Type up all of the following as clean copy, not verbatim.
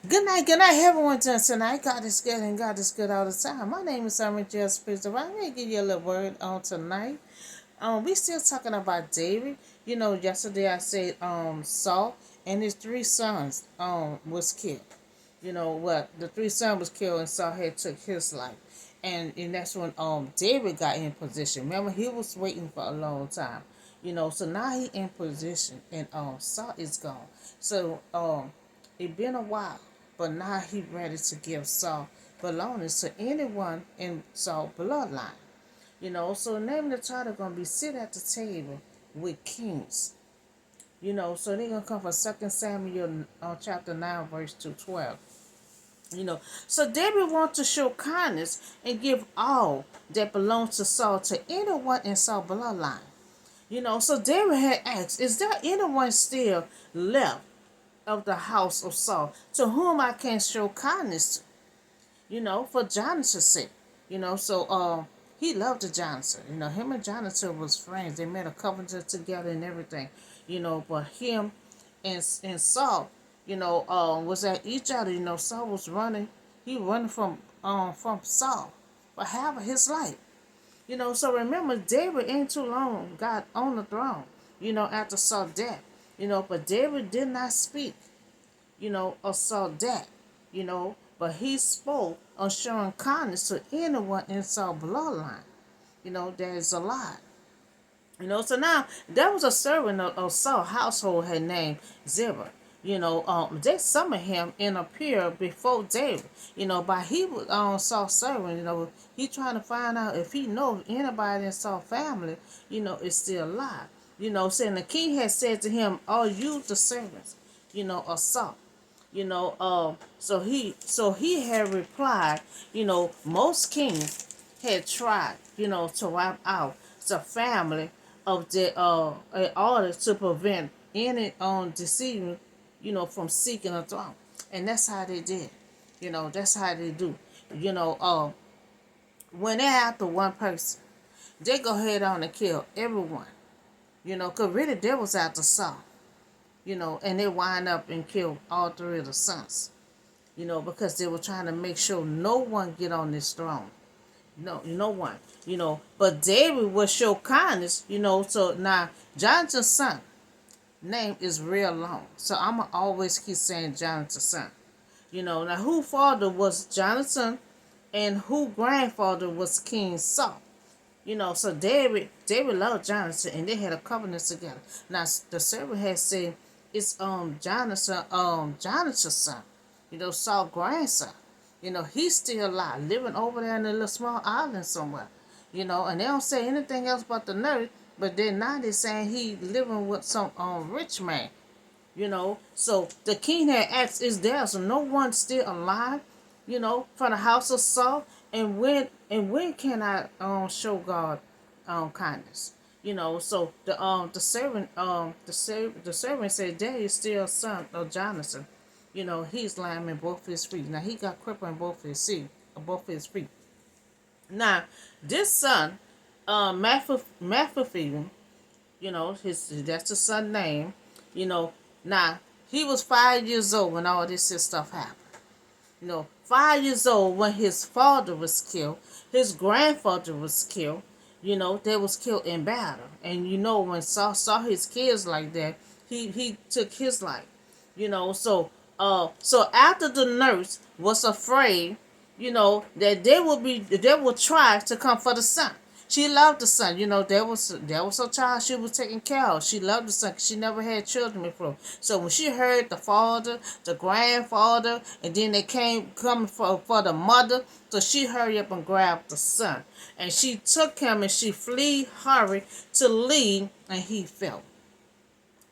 Good night, everyone. Tonight, God is good and God is good all the time. My name is Simon J. Spirit. I'm going to give you a little word on tonight. We still talking about David. Yesterday I said Saul and his three sons was killed. The three sons was killed and Saul had took his life. And that's when David got in position. Remember, he was waiting for a long time. So now he in position and Saul is gone. So it been a while, but now he ready to give Saul belongings to anyone in Saul bloodline. So the name of the title gonna be sit at the table with kings. So they're gonna come from 2 Samuel chapter 9 verse 2:12. So David wants to show kindness and give all that belongs to Saul to anyone in Saul bloodline. So David had asked, is there anyone still left of the house of Saul to whom I can show kindness to? For Jonathan's sake. He loved the Jonathan. Him and Jonathan was friends. They made a covenant together and everything. But him and Saul, was at each other. Saul was running. He running from Saul for half of his life. So remember, David ain't too long got on the throne. After Saul's death. But David did not speak or saw that, but he spoke on showing kindness to anyone in Saul bloodline. That is a lie. So now there was a servant of Saul household had named Ziba. They summoned him and appeared before David. By he was on Saul's servant. He trying to find out if he knows anybody in Saul family, is still alive. Saying the king had said to him, "Are you the servants, of Saul?" So he had replied, most kings had tried, to wipe out the family of the in order to prevent any deceiving, from seeking a throne. And that's how they did. That's how they do. You know, uh when they're after one person, they go ahead on and kill everyone. Cause really they was after Saul. And they wind up and kill all three of the sons. Because they were trying to make sure no one get on this throne. No one. But David would show kindness, so now Jonathan's son name is real long. So I'ma always keep saying Jonathan's son. Now who father was Jonathan and who grandfather was King Saul. So David loved Jonathan and they had a covenant together. Now the servant had said it's Jonathan's son, Saul's grandson. He's still alive, living over there in a little small island somewhere. And they don't say anything else about the nurse, but then now they're saying he living with some rich man. So the king had asked, is there so no one still alive, from the house of Saul? And when can I show God kindness? So the servant said there is still son of Jonathan. He's lame in both his feet. Now he got crippled in both his feet. Now this son, Mephibosheth, his that's the son name. Now he was 5 years old when all this stuff happened. 5 years old when his father was killed, his grandfather was killed. They was killed in battle. And when Saul saw his kids like that, he took his life. So after the nurse was afraid, that they would try to come for the son. She loved the son. There was her child she was taking care of. She loved the son 'cause she never had children before. So when she heard the father, the grandfather, and then they came coming for the mother, so she hurried up and grabbed the son. And she took him and she hurried to leave, and he fell.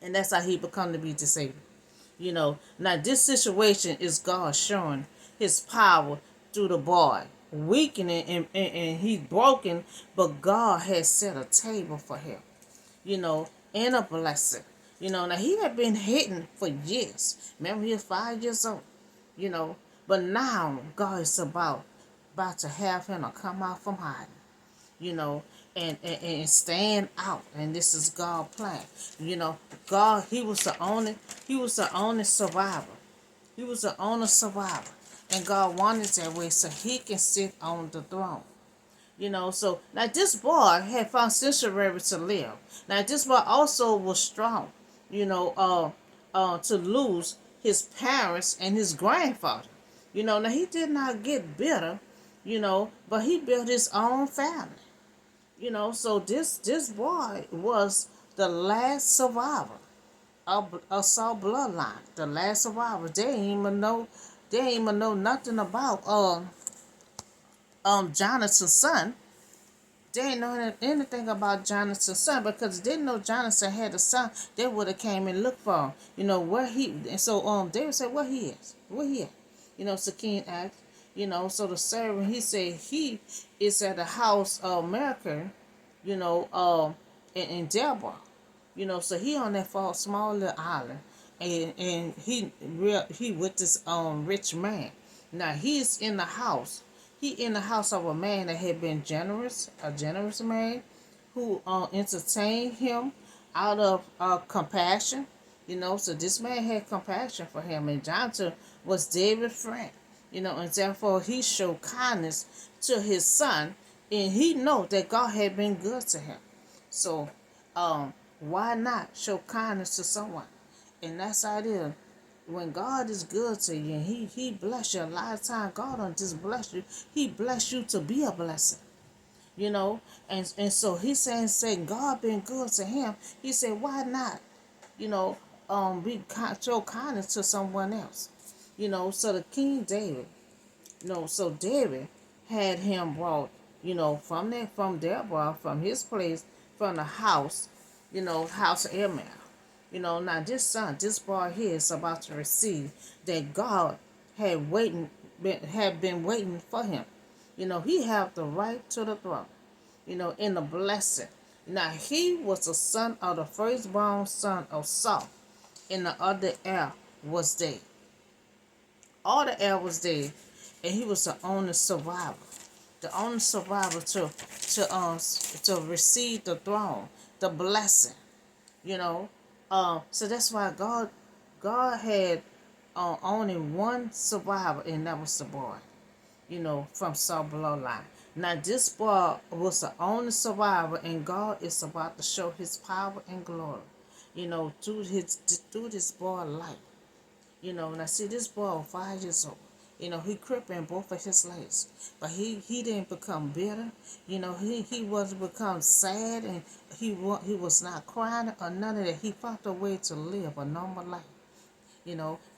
And that's how he become to be disabled. Now this situation is God showing his power through the boy, weakening and he's broken, but God has set a table for him, and a blessing. Now he had been hidden for years. Remember, he was 5 years old, but now God is about to have him to come out from hiding, you know, and stand out. And this is God's plan. God, he was the only survivor. He was the only survivor. And God wanted that way so he can sit on the throne. So now this boy had found sanctuary to live. Now this boy also was strong, to lose his parents and his grandfather. Now he did not get bitter, but he built his own family. So this boy was the last survivor of Saul bloodline, the last survivor. They ain't even know nothing about Jonathan's son. They didn't know anything about Jonathan's son, because they didn't know Jonathan had a son. They would have came and looked for him. Where he. And so David said, "Where he is? Where he at?" So King asked. So the servant, he said he is at the house of America. In Deborah. So he on that small little island, and he with this rich man. Now he's in the house. He in the house of a man that had been generous, a generous man, who entertained him out of compassion. So this man had compassion for him, and Jonathan was David's friend. And therefore he showed kindness to his son, and he know that God had been good to him. So, why not show kindness to someone? And that's how it is. When God is good to you and He bless you a lot of time, God don't just bless you. He bless you to be a blessing. And so He's saying God been good to him. He said, why not? Show kindness to someone else. So the King David, so David had him brought, from Deborah, from his place, from the house, house of Emir. Now this boy here is about to receive that God had been waiting for him. He had the right to the throne, in the blessing. Now he was the son of the firstborn son of Saul, and the other heir was dead. All the heir was dead, and he was the only survivor. The only survivor to receive the throne, the blessing. So that's why God had only one survivor, and that was the boy, from Saul bloodline. Now this boy was the only survivor, and God is about to show His power and glory, through this boy life. Now see, this boy was 5 years old. He crippled in both of his legs. But he didn't become bitter. He wasn't become sad, and he was not crying or none of that. He found a way to live a normal life.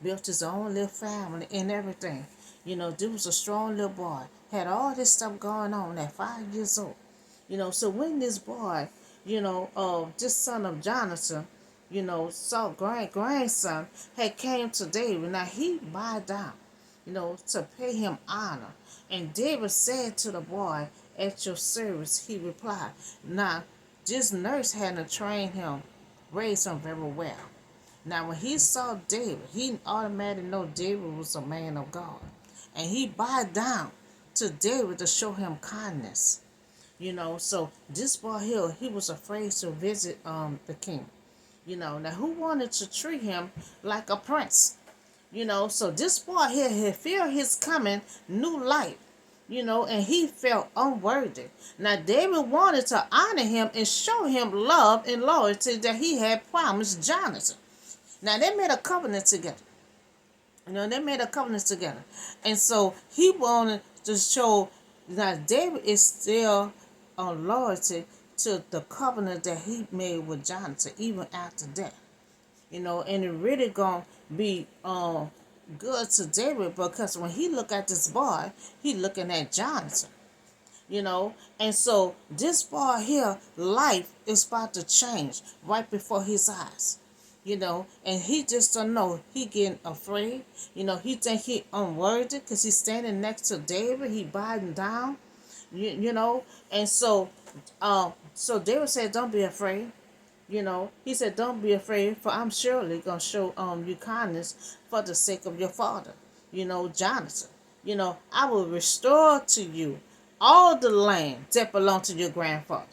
Built his own little family and everything. This was a strong little boy. Had all this stuff going on at 5 years old. So when this boy, this son of Jonathan, Saul's grandson, had came to David. Now he bowed down, to pay him honor. And David said to the boy, at your service, he replied. Now, this nurse hadn't trained him, raised him very well. Now, when he saw David, he automatically knew David was a man of God. And he bowed down to David to show him kindness. So this boy here, he was afraid to visit the king. Now who wanted to treat him like a prince? So this boy here, he feared his coming new life, and he felt unworthy. Now David wanted to honor him and show him love and loyalty that he had promised Jonathan. Now they made a covenant together. And so he wanted to show that David is still on loyalty to the covenant that he made with Jonathan, even after death. And it really gonna be good to David, because when he look at this boy, he looking at Jonathan. And so this boy here, life is about to change right before his eyes. And he just don't know. He getting afraid. He think he unworthy because he's standing next to David. He bowing down. And so David said, don't be afraid. He said, don't be afraid, for I'm surely going to show you kindness for the sake of your father, Jonathan. I will restore to you all the land that belonged to your grandfather,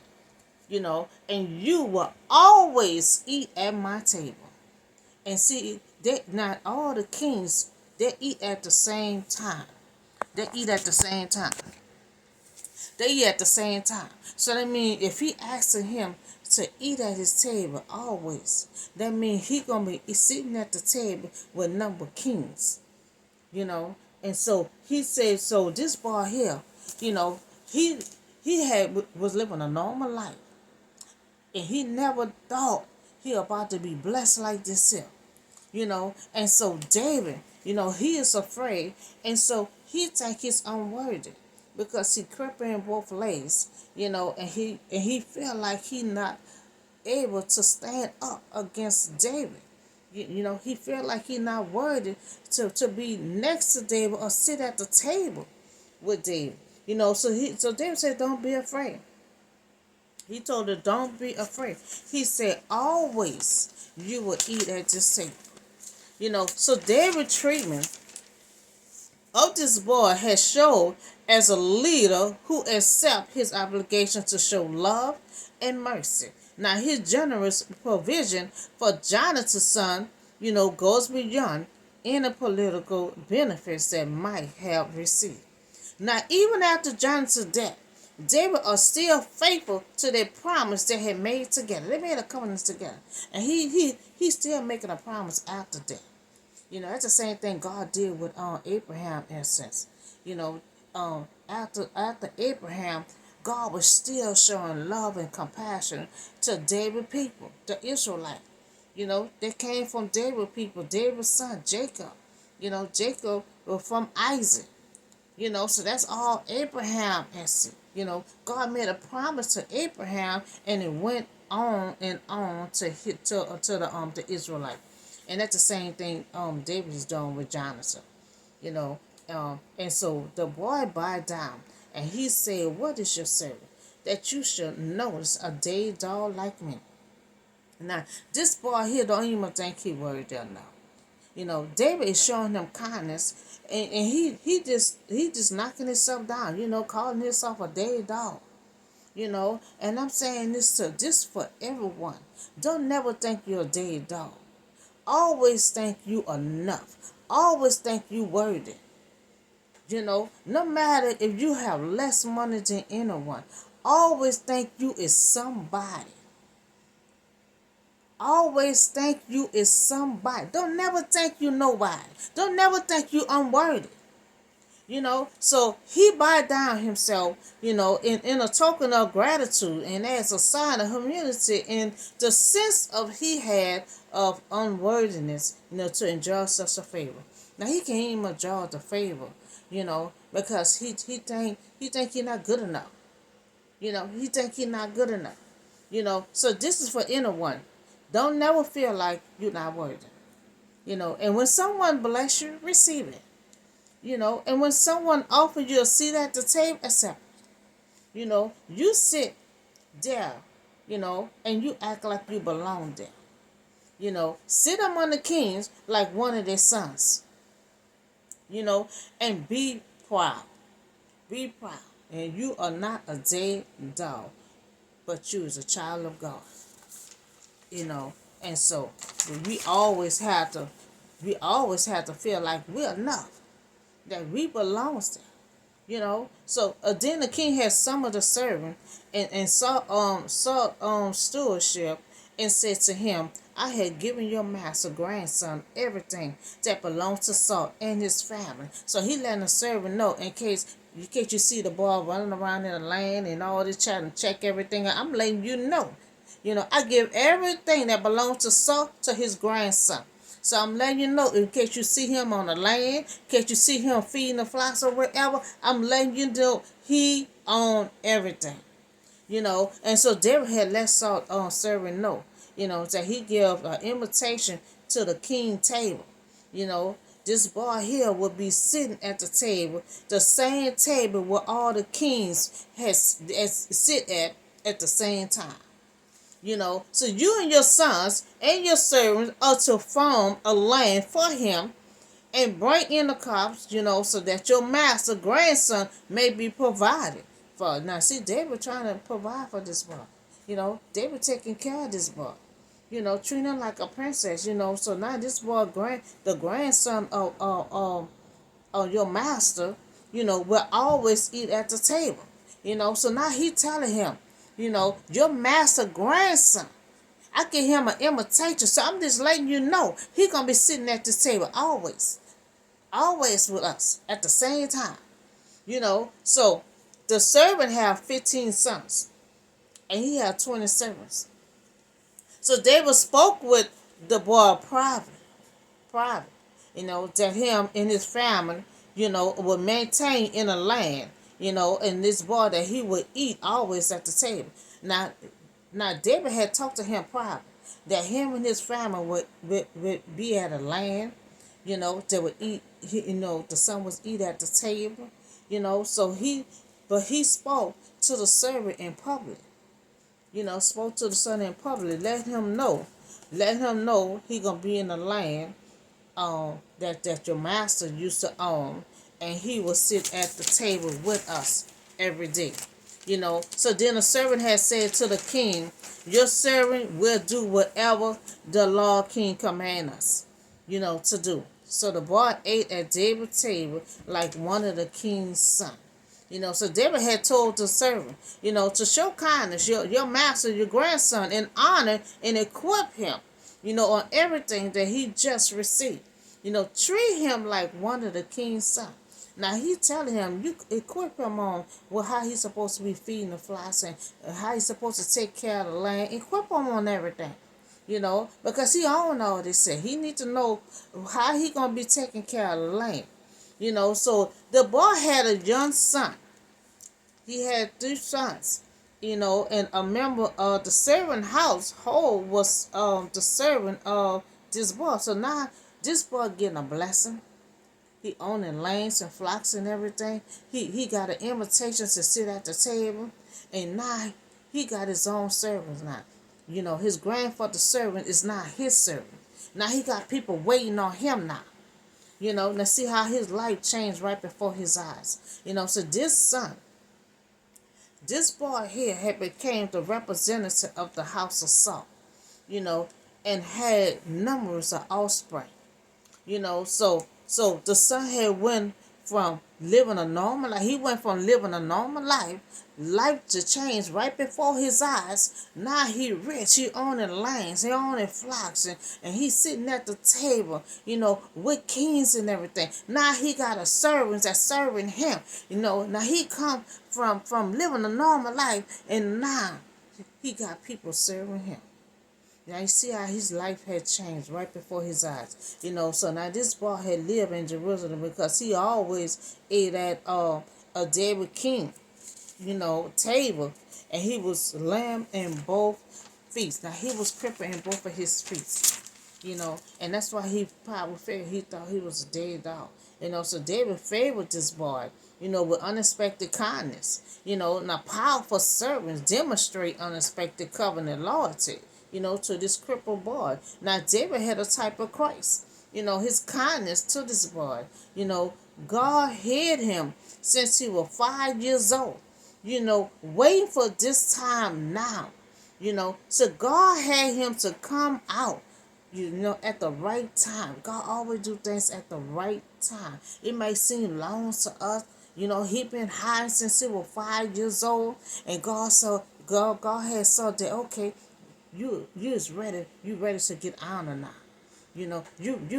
and you will always eat at my table. And see, not all the kings They eat at the same time. They eat at the same time. They eat at the same time. So that means if he asking him to eat at his table always, that means he gonna be sitting at the table with number kings, you know. And so he said, so this boy here, you know, he was living a normal life, and he never thought he about to be blessed like this here, you know. And so David, you know, he is afraid, and so he think he's unworthy because he crept in both ways, you know, and he feel like he not able to stand up against David. You know, he feel like he not worthy to be next to David or sit at the table with David. You know, so David said, don't be afraid. He told her, don't be afraid. He said, always you will eat at this table. You know, so David's treatment of this boy has showed as a leader who accepts his obligation to show love and mercy. Now, his generous provision for Jonathan's son, you know, goes beyond any political benefits that might have received. Now, even after Jonathan's death, David are still faithful to their promise they had made together. They made a covenant together. And he's still making a promise after death. You know, that's the same thing God did with Abraham, in a sense. You know, after Abraham, God was still showing love and compassion to David people, the Israelites. You know, they came from David people, David's son, Jacob. You know, Jacob was from Isaac. You know, so that's all Abraham has. You know, God made a promise to Abraham, and it went on and on to the Israelite. And that's the same thing David is doing with Jonathan. You know, and so the boy bowed down, and he said, what is your servant, that you should notice a day dog like me? Now, this boy here don't even think he worried there now. You know, David is showing him kindness, and he just knocking himself down, you know, calling himself a day dog. You know, and I'm saying this for everyone. Don't never think you're a day dog. Always think you enough. Always think you worthy. You know, no matter if you have less money than anyone, always think you is somebody. Always think you is somebody. Don't never think you nobody. Don't never think you unworthy. You know, so he bowed down himself, you know, in a token of gratitude and as a sign of humility in the sense of he had of unworthiness, you know, to enjoy such a favor. Now he can't even enjoy the favor, you know, because he think he not good enough. You know, he think he not good enough. You know, so this is for anyone. Don't never feel like you're not worthy. You know, and when someone bless you, receive it. You know, and when someone offers you a seat at the table, accept it. You know, you sit there, you know, and you act like you belong there. You know, sit among the kings like one of their sons. You know, and be proud. Be proud. And you are not a dead dog, but you is a child of God. You know, and so we always have to feel like we're enough, that we belong there. You know, so then the king had some of the servants and saw stewardship and said to him, I had given your master grandson everything that belongs to Saul and his family. So he let the servant know in case you see the boy running around in the lane and all this chat and check everything. I'm letting you know. You know, I give everything that belongs to Saul to his grandson. So I'm letting you know, in case you see him on the land, in case you see him feeding the flocks or wherever, I'm letting you know he owned everything. You know, and so David had let Saul servant know, you know, that he gave an invitation to the king table. You know, this boy here would be sitting at the table, the same table where all the kings has sit at the same time. You know, so you and your sons and your servants are to form a land for him and bring in the crops, you know, so that your master grandson may be provided for. Now, see, David trying to provide for this boy. You know, David taking care of this boy. treating her like a princess. So now this boy, the grandson of your master, will always eat at the table. So now he telling him, your master grandson. I give him an imitation, so I'm just letting you know he gonna be sitting at this table always, always with us at the same time. So the servant have 15 sons, and he had 20 servants. So David spoke with the boy private, that him and his family, would maintain in a land, and this boy that he would eat always at the table. Now David had talked to him private that him and his family would be at a land, they would eat, the son was eat at the table, but he spoke to the servant in public, spoke to the son in public, let him know he gonna be in the land that your master used to own, and he will sit at the table with us every day. So then the servant had said to the king, your servant will do whatever the Lord King command us, to do. So the boy ate at David's table like one of the king's sons. So David had told the servant, to show kindness, your master, your grandson, and honor and equip him, on everything that he just received. Treat him like one of the king's sons. Now he telling him, you equip him on how he's supposed to be feeding the flocks and how he's supposed to take care of the land. Equip him on everything, because he own all this. He need to know how he gonna be taking care of the land. So the boy had a young son. He had 3 sons. And a member of the servant household was the servant of this boy. So now this boy getting a blessing. He owning lands and flocks and everything. He got an invitation to sit at the table. And now he got his own servants now. His grandfather's servant is not his servant. Now he got people waiting on him now. Now see how his life changed right before his eyes. So this boy here had became the representative of the house of Saul, and had numerous of offspring. So the son had went from living a normal life. He went from living a normal life to change right before his eyes. Now he rich. He owning lands. He owning flocks, and he's sitting at the table, with kings and everything. Now he got a servant that's serving him. Now he come from living a normal life, and now he got people serving him. Now you see how his life had changed right before his eyes. So now this boy had lived in Jerusalem because he always ate at a David King, table. And he was lamb in both feasts. Now he was crippled in both of his feet. And that's why he probably figured he thought he was a dead dog. So David favored this boy, with unexpected kindness. Now powerful servants demonstrate unexpected covenant loyalty, to this crippled boy. Now, David had a type of Christ, his kindness to this boy. God hid him since he was 5 years old, waiting for this time now, so God had him to come out, at the right time. God always do things at the right time. It may seem long to us. He been hiding since he was 5 years old, and God had saw that, okay, you is ready. You ready to get honor now. You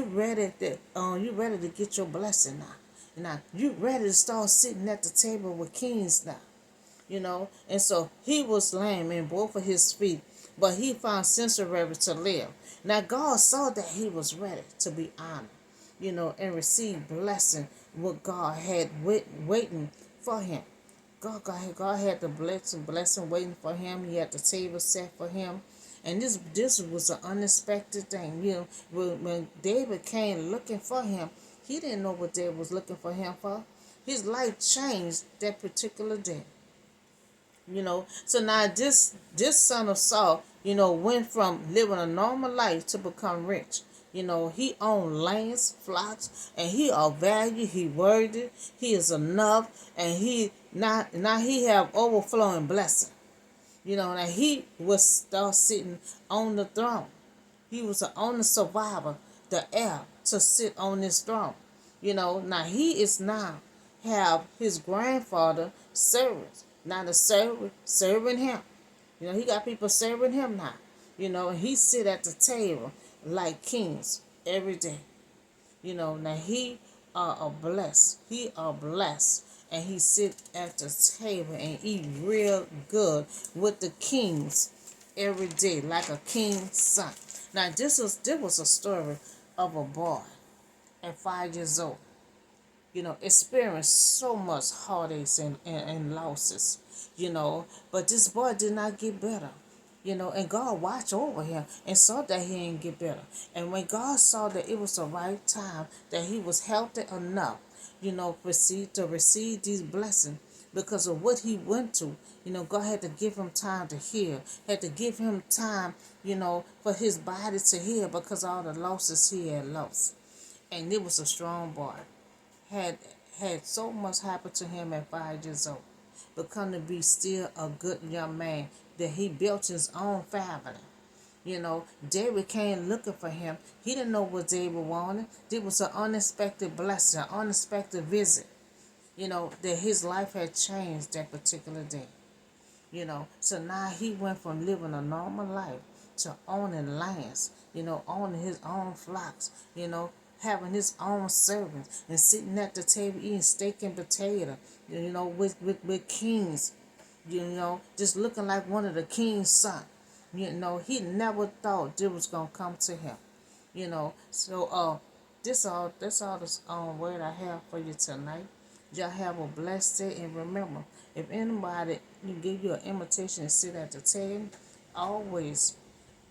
ready to get your blessing now. Now you ready to start sitting at the table with kings now. And so he was lame in both of his feet, but he found sensory to live. Now God saw that he was ready to be honored, and receive blessing what God had waiting for him. God had the blessing waiting for him. He had the table set for him. And this was an unexpected thing. When David came looking for him, he didn't know what David was looking for him for. His life changed that particular day. So now this son of Saul, went from living a normal life to become rich. He owned lands, flocks, and he of value, he worthy, he is enough, and he now he have overflowing blessing. Now he was start sitting on the throne. He was the only survivor, the heir to sit on this throne. Now he is now have his grandfather servants. Now the servant serving him. He got people serving him now. And he sit at the table like kings every day. Now he are blessed. He are blessed. And he sit at the table and eat real good with the kings every day, like a king's son. Now this was a story of a boy at 5 years old. Experienced so much heartaches and losses. But this boy did not get better. And God watched over him and saw that he didn't get better. And when God saw that it was the right time, that he was healthy enough, to receive these blessings because of what he went through, God had to give him time to heal, had to give him time, for his body to heal because of all the losses he had lost. And it was a strong boy. Had so much happen to him at 5 years old, but come to be still a good young man that he built his own family. David came looking for him. He didn't know what David wanted. It was an unexpected blessing, an unexpected visit. That his life had changed that particular day. So now he went from living a normal life to owning lands, owning his own flocks, having his own servants and sitting at the table eating steak and potato, with kings, just looking like one of the king's son. He never thought this was gonna come to him. So that's all the word I have for you tonight. Y'all have a blessed day, and remember, if anybody give you an invitation to sit at the table, always,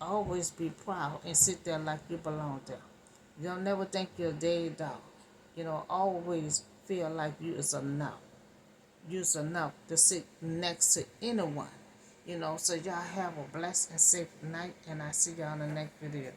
always be proud and sit there like you belong there. You don't never think you're a day dog. Always feel like you is enough. You's enough to sit next to anyone. So y'all have a blessed and safe night, and I see y'all in the next video.